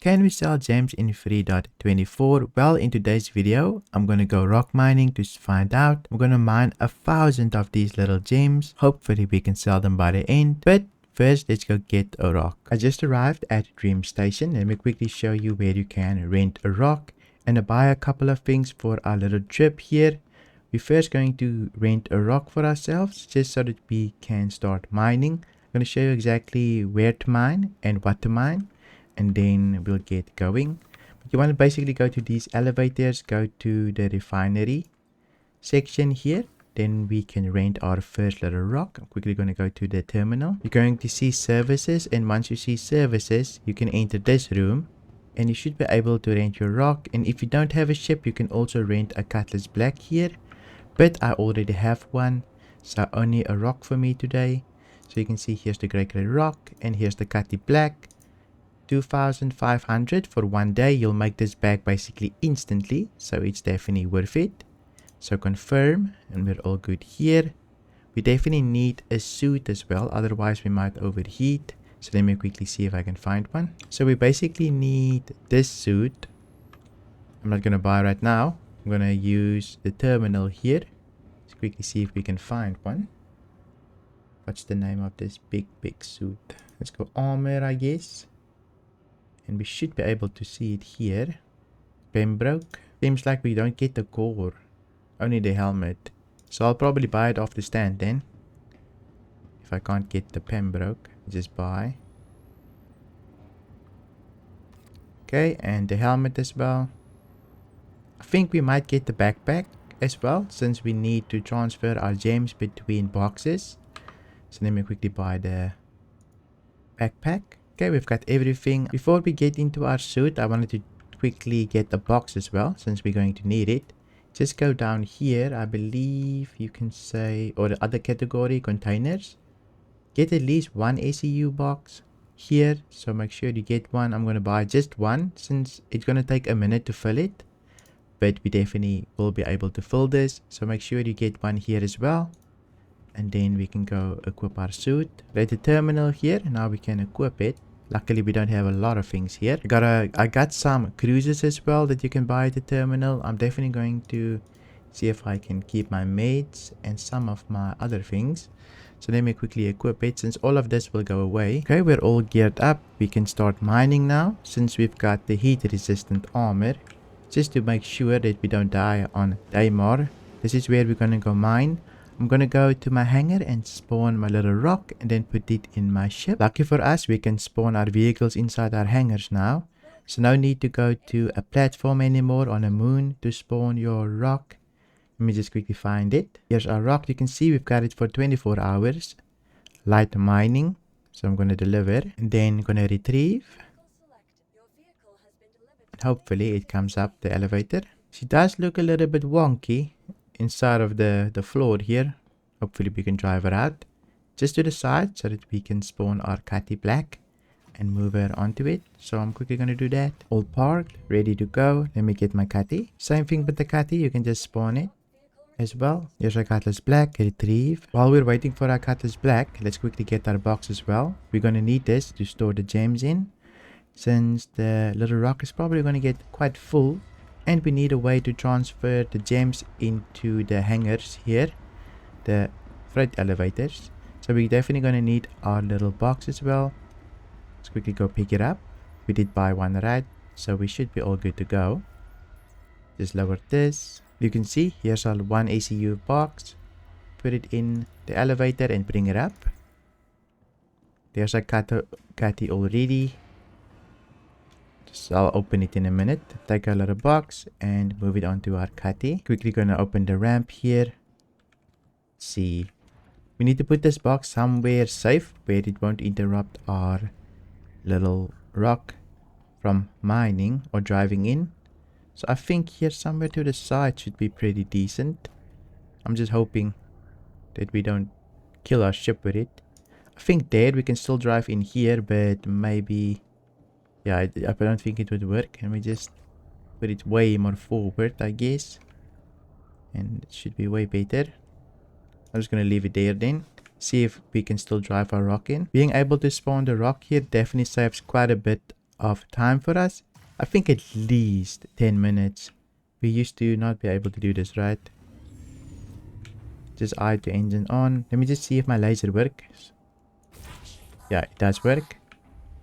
Can we sell gems in 3.24? Well, in today's video, I'm going to go rock mining to find out. I'm going to mine 1,000 of these little gems. Hopefully we can sell them by the end. But first, let's go get a rock. I just arrived at Dream Station. Let me quickly show you where you can rent a rock and buy a couple of things for our little trip here. We're first going to rent a rock for ourselves just so that we can start mining. I'm going to show you exactly where to mine and what to mine. And then we'll get going. But you want to basically go to these elevators, go to the refinery section here. Then we can rent our first little rock. I'm quickly going to go to the terminal. You're going to see services, and once you see services, you can enter this room and you should be able to rent your rock. And if you don't have a ship, you can also rent a Cutlass Black here, but I already have one, so only a rock for me today. So you can see here's the Grey Rock and here's the Cutty Black. 2,500 for one day. You'll make this back basically instantly, so it's definitely worth it. So confirm, and we're all good here. We definitely need a suit as well, otherwise we might overheat. So let me quickly see if I can find one. So we basically need this suit. I'm not going to buy right now. I'm going to use the terminal here. Let's quickly see if we can find one. What's the name of this big suit? Let's go armor, I guess. And we should be able to see it here. Pembroke. Seems like we don't get the core, only the helmet. So I'll probably buy it off the stand then. If I can't get the Pembroke, just buy. Okay, and the helmet as well. I think we might get the backpack as well, since we need to transfer our gems between boxes. So let me quickly buy the backpack. Okay, we've got everything. Before we get into our suit, I wanted to quickly get the box as well, since we're going to need it. Just go down here, I believe you can say, or the other category, containers. Get at least one SEU box here, so make sure you get one. I'm going to buy just one, since it's going to take a minute to fill it. But we definitely will be able to fill this, so make sure you get one here as well. And then we can go equip our suit. At the terminal here, now we can equip it. Luckily, we don't have a lot of things here. I got some cruises as well that you can buy at the terminal. I'm definitely going to see if I can keep my mates and some of my other things. So let me quickly equip it, since all of this will go away. Okay, we're all geared up. We can start mining now, since we've got the heat resistant armor. Just to make sure that we don't die on Daymar. This is where we're going to go mine. I'm going to go to my hangar and spawn my little rock and then put it in my ship. Lucky for us, we can spawn our vehicles inside our hangars now. So no need to go to a platform anymore on a moon to spawn your rock. Let me just quickly find it. Here's our rock. You can see we've got it for 24 hours. Light mining. So I'm going to deliver and then going to retrieve. And hopefully it comes up the elevator. She does look a little bit wonky inside of the floor here. Hopefully we can drive her out just to the side so that we can spawn our Cutty Black and move her onto it. So I'm quickly going to do that. All parked, ready to go. Let me get my Cutty. Same thing with the Cutty, you can just spawn it as well. Here's our Cutlass Black, retrieve. While we're waiting for our Cutlass Black, let's quickly get our box as well. We're going to need this to store the gems in, since the little rock is probably going to get quite full. And we need a way to transfer the gems into the hangars here, the freight elevators. So we're definitely going to need our little box as well. Let's quickly go pick it up. We did buy one right, so we should be all good to go. Just lower this. You can see here's our one ACU box. Put it in the elevator and bring it up. There's a Cutty already. So I'll open it in a minute. Take our little box and move it onto our Cutty. Quickly gonna open the ramp here. Let's see. We need to put this box somewhere safe where it won't interrupt our little rock from mining or driving in. So I think here somewhere to the side should be pretty decent. I'm just hoping that we don't kill our ship with it. I think there we can still drive in here, but maybe... yeah, I don't think it would work. Can we just put it way more forward, I guess? And it should be way better. I'm just going to leave it there then. See if we can still drive our rock in. Being able to spawn the rock here definitely saves quite a bit of time for us. I think at least 10 minutes. We used to not be able to do this, right? Just eye the engine on. Let me just see if my laser works. Yeah, it does work.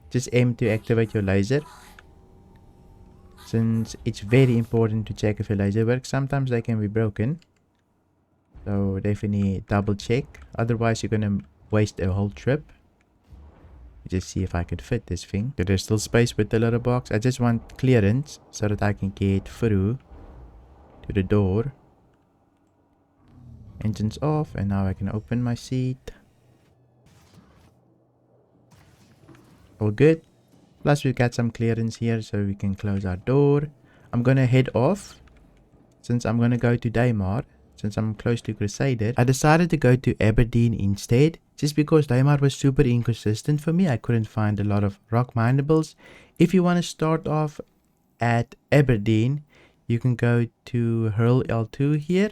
Just aim to activate your laser. Since it's very important to check if your laser works. Sometimes they can be broken. So definitely double check. Otherwise you're gonna waste a whole trip. Just see if I could fit this thing. Okay, there's still space with the little box. I just want clearance so that I can get through to the door. Engine's off, and now I can open my seat. All good. Plus we've got some clearance here so we can close our door. I'm gonna head off since I'm gonna go to Daymar. Since I'm close to Crusader, I decided to go to Aberdeen instead. Just because Daymar was super inconsistent for me, I couldn't find a lot of rock minables. If you want to start off at Aberdeen, you can go to Hurl L2 here.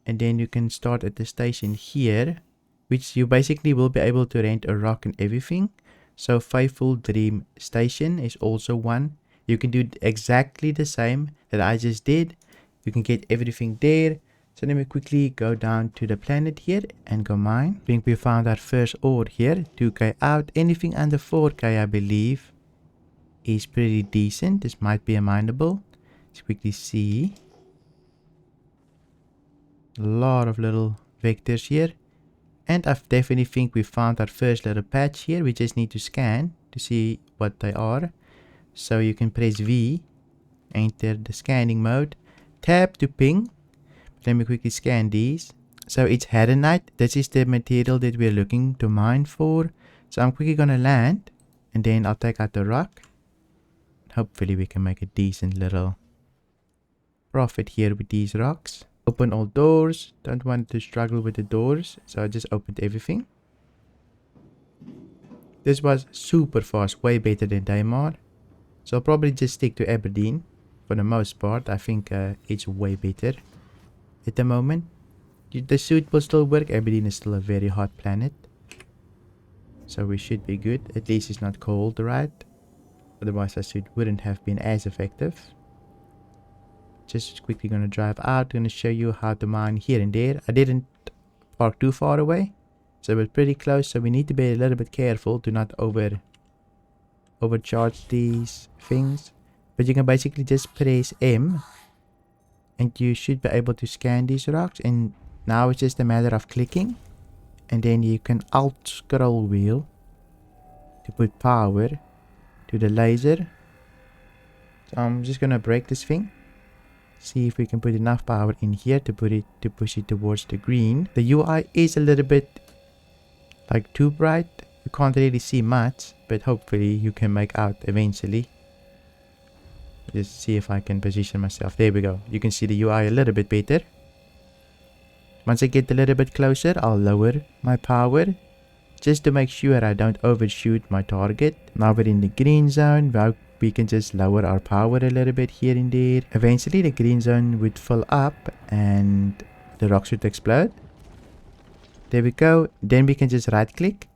And then you can start at the station here, which you basically will be able to rent a rock and everything. So Faithful Dream Station is also one. You can do exactly the same that I just did. You can get everything there. So let me quickly go down to the planet here and go mine. I think we found our first ore here. 2k out. Anything under 4k I believe is pretty decent. This might be a mineable. Let's quickly see. A lot of little vectors here. And I definitely think we found our first little patch here. We just need to scan to see what they are. So you can press V. Enter the scanning mode. Tab to ping. Let me quickly scan these. So it's Heronite. This is the material that we're looking to mine for. So I'm quickly gonna land. And then I'll take out the rock. Hopefully we can make a decent little profit here with these rocks. Open all doors. Don't want to struggle with the doors. So I just opened everything. This was super fast. Way better than Daymar. So I'll probably just stick to Aberdeen. For the most part. I think it's way better. At the moment, the suit will still work. Aberdeen is still a very hot planet. So we should be good. At least it's not cold, right? Otherwise our suit wouldn't have been as effective. Just quickly gonna drive out. Gonna show you how to mine here and there. I didn't park too far away. So we're pretty close. So we need to be a little bit careful to not overcharge these things. But you can basically just press M. And you should be able to scan these rocks. And now it's just a matter of clicking. And then you can alt scroll wheel to put power to the laser. So I'm just gonna break this thing. See if we can put enough power in here to push it towards the green. The UI is a little bit like too bright. You can't really see much, but hopefully you can make out eventually. Just see if I can position myself. There we go. You can see the UI a little bit better. Once I get a little bit closer, I'll lower my power. Just to make sure I don't overshoot my target. Now we're in the green zone. We can just lower our power a little bit here and there. Eventually the green zone would fill up and the rock should explode. There we go. Then we can just right click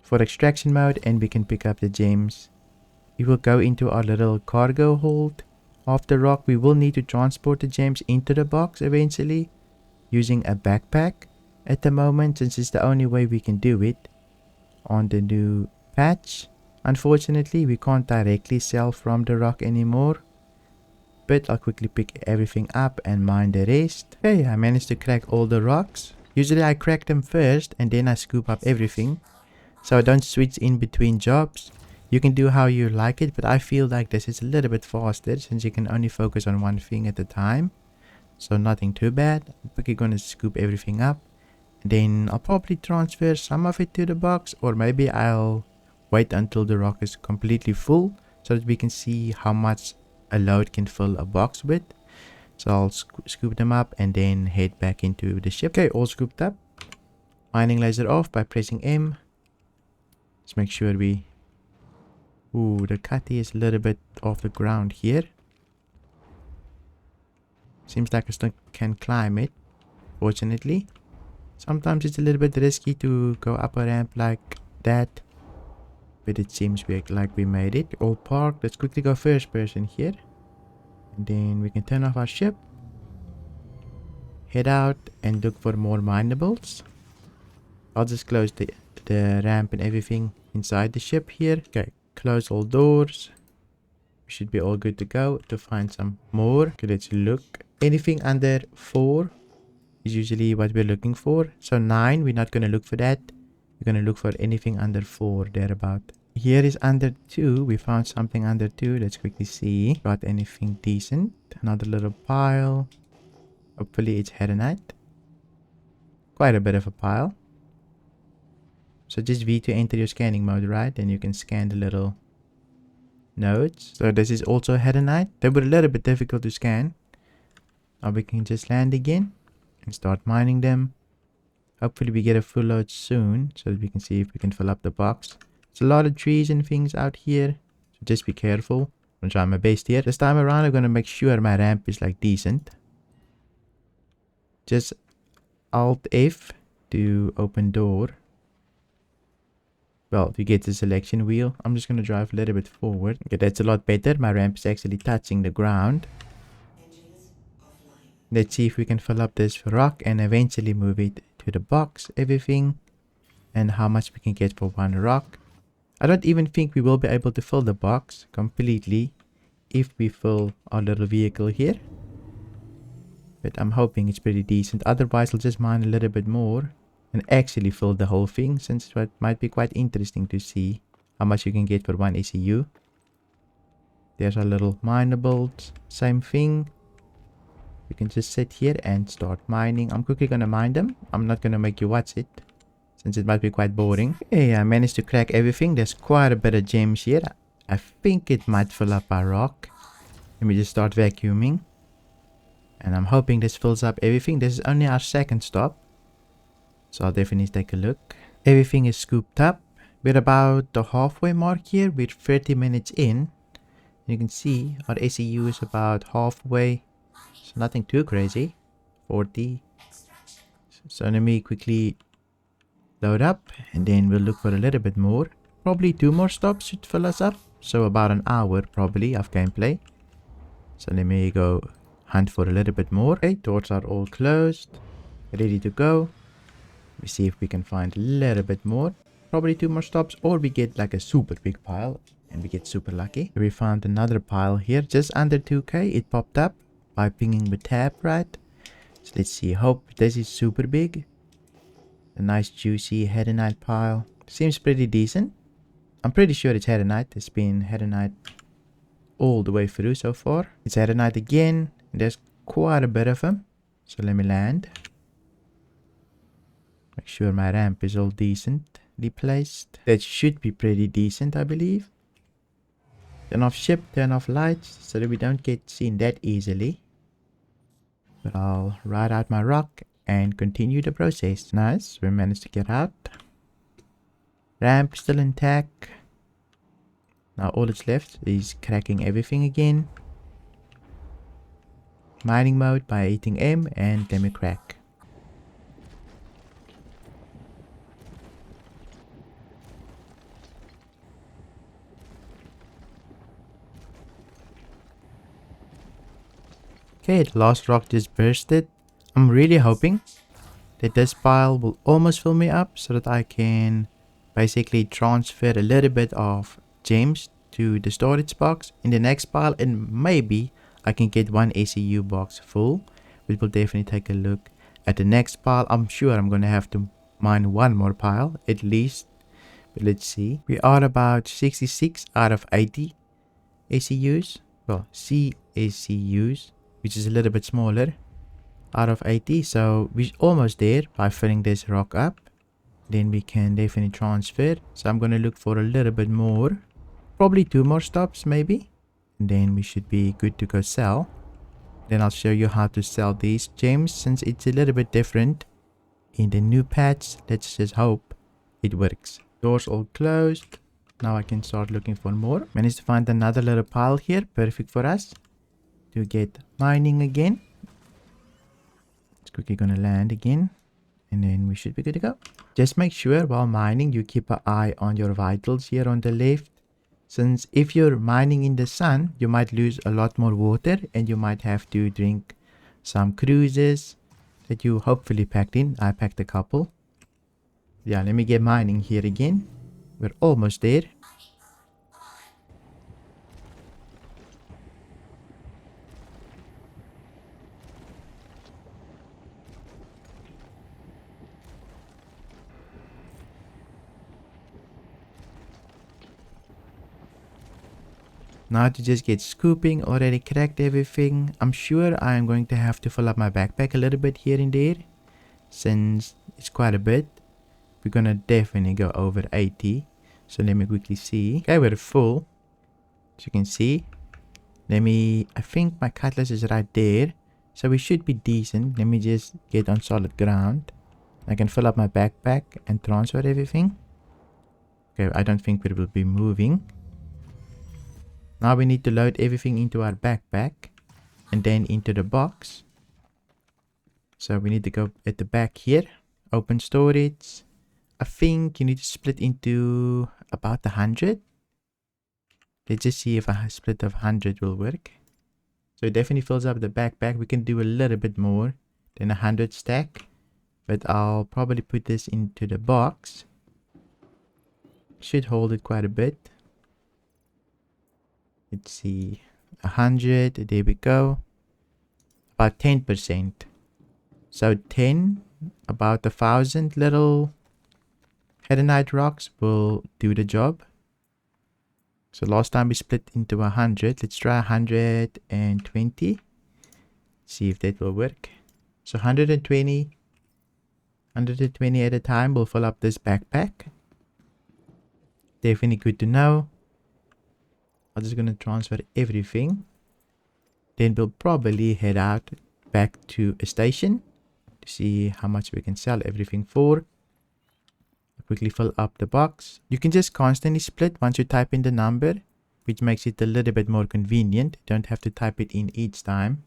for extraction mode and we can pick up the gems. We will go into our little cargo hold of the rock. We will need to transport the gems into the box eventually using a backpack at the moment, since it's the only way we can do it on the new patch. Unfortunately, we can't directly sell from the rock anymore, but I'll quickly pick everything up and mine the rest. Okay, I managed to crack all the rocks. Usually I crack them first and then I scoop up everything, so I don't switch in between jobs. You can do how you like it, but I feel like this is a little bit faster since you can only focus on one thing at a time. So nothing too bad. I'm quickly gonna scoop everything up. Then I'll probably transfer some of it to the box, or maybe I'll wait until the rock is completely full so that we can see how much a load can fill a box with. So I'll scoop them up and then head back into the ship. Okay, all scooped up. Mining laser off by pressing M. Let's make sure we... Ooh, the cutty is a little bit off the ground here. Seems like I still can climb it, fortunately. Sometimes it's a little bit risky to go up a ramp like that. But it seems like we made it. All parked. Let's quickly go first person here. And then we can turn off our ship. Head out and look for more minables. I'll just close the ramp and everything inside the ship here. Okay, close all doors. We should be all good to go to find some more. Okay, let's look. Anything under 4 is usually what we're looking for. So 9, we're not going to look for that. We're going to look for anything under 4, thereabout. Here is under 2. We found something under 2. Let's quickly see. Got anything decent? Another little pile. Hopefully it's heronite. Quite a bit of a pile. So just V to enter your scanning mode, right? And you can scan the little nodes. So this is also heronite. They were a little bit difficult to scan. Now we can just land again and start mining them. Hopefully we get a full load soon so that we can see if we can fill up the box. There's a lot of trees and things out here, so just be careful. I'm gonna try my best here. This time around I'm gonna make sure my ramp is like decent. Just Alt F to open door. Well, to get the selection wheel. I'm just gonna drive a little bit forward. Okay, that's a lot better. My ramp is actually touching the ground. Let's see if we can fill up this rock and eventually move it to the box, everything, and how much we can get for one rock. I don't even think we will be able to fill the box completely if we fill our little vehicle here. But I'm hoping it's pretty decent. Otherwise, I'll just mine a little bit more and actually fill the whole thing, since it might be quite interesting to see how much you can get for one ECU. There's our little minables. Same thing. We can just sit here and start mining. I'm quickly gonna mine them. I'm not gonna make you watch it, since it might be quite boring. Okay, I managed to crack everything. There's quite a bit of gems here. I think it might fill up our rock. Let me just start vacuuming. And I'm hoping this fills up everything. This is only our second stop, so I'll definitely take a look. Everything is scooped up. We're about the halfway mark here. We're 30 minutes in. You can see our ECU is about halfway. So nothing too crazy. 40. So let me quickly load up and then we'll look for a little bit more. Probably 2 more stops should fill us up. So about an hour probably of gameplay. So let me go hunt for a little bit more. Okay, doors are all closed. Ready to go. Let me see if we can find a little bit more. Probably 2 more stops, or we get like a super big pile and we get super lucky. We found another pile here just under 2k. It popped up by pinging the tab, right? So let's see. Hope this is super big. A nice juicy heronite pile. Seems pretty decent. I'm pretty sure it's heronite. It's been heronite all the way through so far. It's heronite again. There's quite a bit of them. So let me land. Make sure my ramp is all decently placed. That should be pretty decent, I believe. Turn off ship, turn off lights, so that we don't get seen that easily. But I'll ride out my rock and continue the process. Nice, we managed to get out. Ramp still intact. Now all that's left is cracking everything again. Mining mode by hitting M and then we crack. Okay, the last rock just bursted. I'm really hoping that this pile will almost fill me up so that I can basically transfer a little bit of gems to the storage box in the next pile, and maybe I can get one ECU box full. We will definitely take a look at the next pile. I'm sure I'm going to have to mine one more pile at least, but let's see. We are about 66 out of 80 ECUs, well, CECUs, which is a little bit smaller, out of 80. So we're almost there by filling this rock up. Then we can definitely transfer. So I'm going to look for a little bit more, probably 2 more stops maybe, and then we should be good to go sell. Then I'll show you how to sell these gems, since it's a little bit different in the new patch. Let's just hope it works. Doors all closed. Now I can start looking for more. Managed to find another little pile here, perfect for us to get mining again. It's quickly gonna land again. And then we should be good to go. Just make sure while mining you keep an eye on your vitals here on the left. Since if you're mining in the sun, you might lose a lot more water and you might have to drink some cruises that you hopefully packed in. I packed a couple. Yeah, let me get mining here again. We're almost there. Now to just get scooping, already cracked everything. I'm sure I'm going to have to fill up my backpack a little bit here and there. Since it's quite a bit. We're gonna definitely go over 80. So let me quickly see. Okay, we're full. As you can see. I think my cutlass is right there. So we should be decent. Let me just get on solid ground. I can fill up my backpack and transfer everything. Okay, I don't think we will be moving. Now we need to load everything into our backpack and then into the box. So we need to go at the back here. Open storage. I think you need to split into about 100. Let's just see if a split of 100 will work. So it definitely fills up the backpack. We can do a little bit more than 100 stack. But I'll probably put this into the box. Should hold it quite a bit. Let's see. 100. There we go. About 10%. So 10. About 1,000 little Hedanite rocks will do the job. So last time we split into 100. Let's try 120. See if that will work. So 120 at a time will fill up this backpack. Definitely good to know. I'm just going to transfer everything. Then we'll probably head out back to a station to see how much we can sell everything for. Quickly fill up the box. You can just constantly split once you type in the number, which makes it a little bit more convenient. You don't have to type it in each time.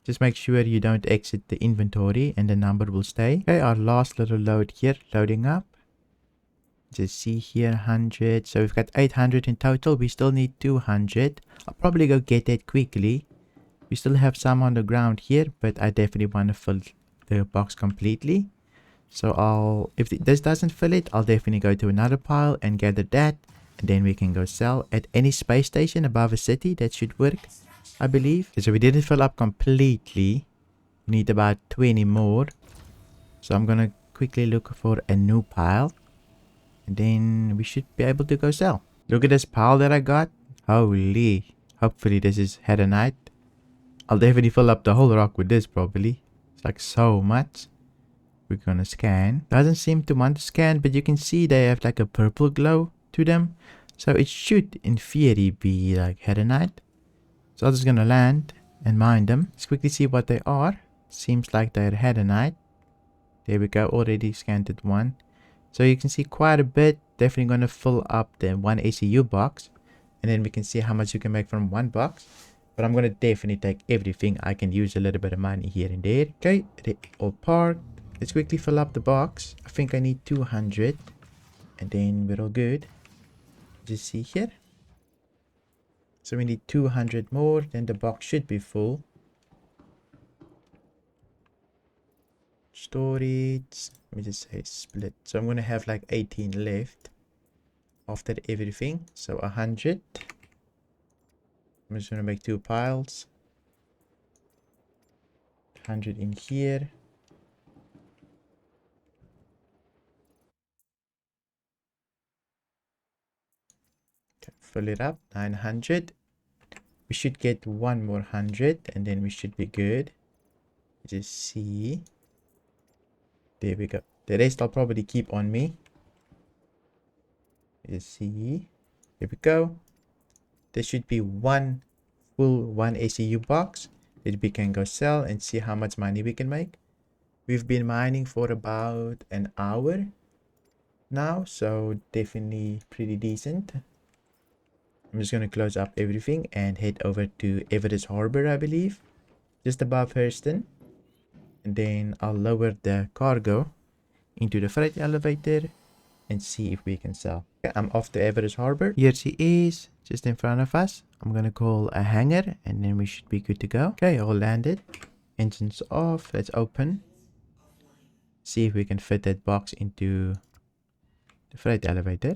Just make sure you don't exit the inventory and the number will stay. Okay, our last little load here, loading up. Just see here, 100. So we've got 800 in total. We still need 200. I'll probably go get that quickly. We still have some on the ground here, but I definitely want to fill the box completely. So if this doesn't fill it, I'll definitely go to another pile and gather that. And then we can go sell at any space station above a city. That should work, I believe. Okay, so we didn't fill up completely. We need about 20 more. So I'm going to quickly look for a new pile. And then we should be able to go sell. Look at this pile that I got. Holy. Hopefully this is Hedanite. I'll definitely fill up the whole rock with this probably. It's like so much. We're gonna scan. Doesn't seem to want to scan, but you can see they have like a purple glow to them. So it should in theory be like Hedanite. So I'm just gonna land and mine them. Let's quickly see what they are. Seems like they're Hedanite. There we go, already scanned it one. So you can see quite a bit. Definitely gonna fill up the one ACU box. And then we can see how much you can make from one box. But I'm gonna definitely take everything. I can use a little bit of money here and there. Okay, they all parked. Let's quickly fill up the box. I think I need 200. And then we're all good. Just see here. So we need 200 more. Then the box should be full. Storage. Let me just say split. So I'm going to have like 18 left. After everything. So 100. I'm just going to make 2 piles. 100 in here. Fill it up. 900. We should get one more 100 and then we should be good. Just see. There we go. The rest I'll probably keep on me. Just see. Here we go. There should be one full 1 ACU box that we can go sell and see how much money we can make. We've been mining for about an hour now, so definitely pretty decent. I'm just going to close up everything and head over to Everest Harbor, I believe. Just above Hurston. And then I'll lower the cargo into the freight elevator and see if we can sell. Okay, I'm off to Everest Harbor. Here she is, just in front of us. I'm gonna call a hangar and then we should be good to go. Okay, all landed. Engines off. Let's open. See if we can fit that box into the freight elevator.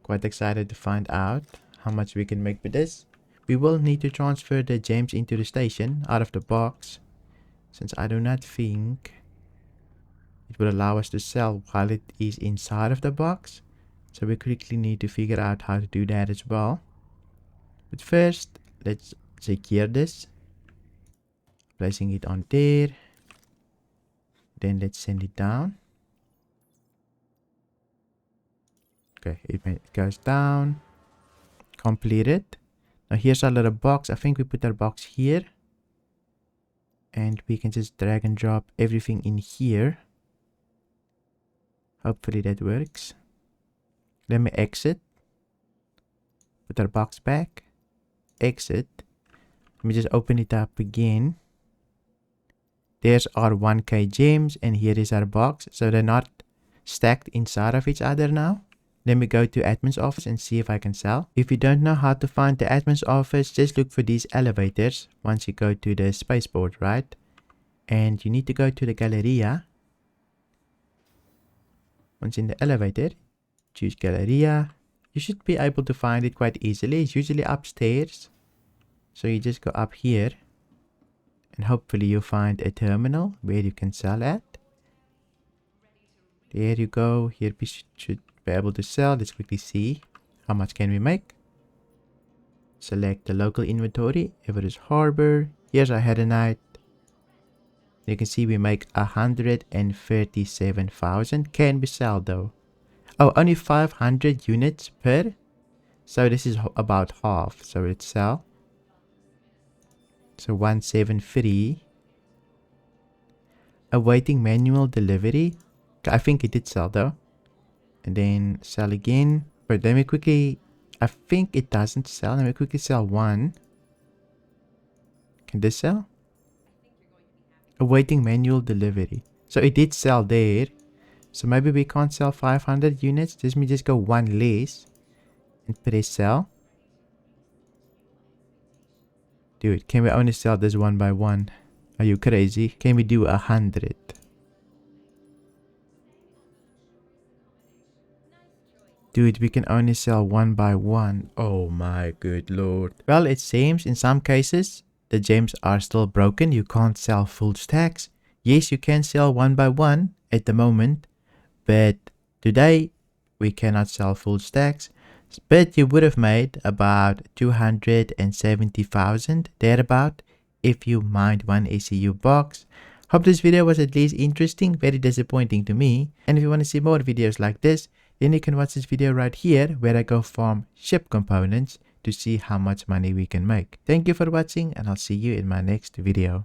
Quite excited to find out how much we can make with this. We will need to transfer the gems into the station out of the box, since I do not think it will allow us to sell while it is inside of the box. So we quickly need to figure out how to do that as well. But first, let's secure this. Placing it on there. Then let's send it down. Okay, it goes down. Completed. Now here's our little box. I think we put our box here. And we can just drag and drop everything in here. Hopefully that works. Let me exit. Put our box back. Exit. Let me just open it up again. There's our 1k gems and here is our box. So they're not stacked inside of each other now. Let me go to admin's office and see if I can sell. If you don't know how to find the admin's office, just look for these elevators once you go to the spaceport, right? And you need to go to the Galleria. Once in the elevator, choose Galleria. You should be able to find it quite easily. It's usually upstairs. So you just go up here. And hopefully you find a terminal where you can sell at. There you go. Here we should be able to sell. Let's quickly see how much can we make. Select the local inventory. Everest Harbor. Here's our Hedenite. You can see we make 137,000. Can we sell though? Oh, only 500 units per. So this is about half. So let's sell. So 173. Awaiting manual delivery. I think it did sell though. And then sell again. But let me quickly. I think it doesn't sell. Let me quickly sell one. Can this sell? Awaiting manual delivery. So it did sell there. So maybe we can't sell 500 units. Let me just go one less. And press sell. Dude, can we only sell this one by one? Are you crazy? Can we do 100? Dude, we can only sell one by one. Oh my good lord. Well, it seems in some cases the gems are still broken. You can't sell full stacks. Yes, you can sell one by one at the moment. But today we cannot sell full stacks. But you would have made about 270,000 thereabout if you mined one ECU box. Hope this video was at least interesting. Very disappointing to me. And if you want to see more videos like this, then you can watch this video right here where I go farm ship components to see how much money we can make. Thank you for watching and I'll see you in my next video.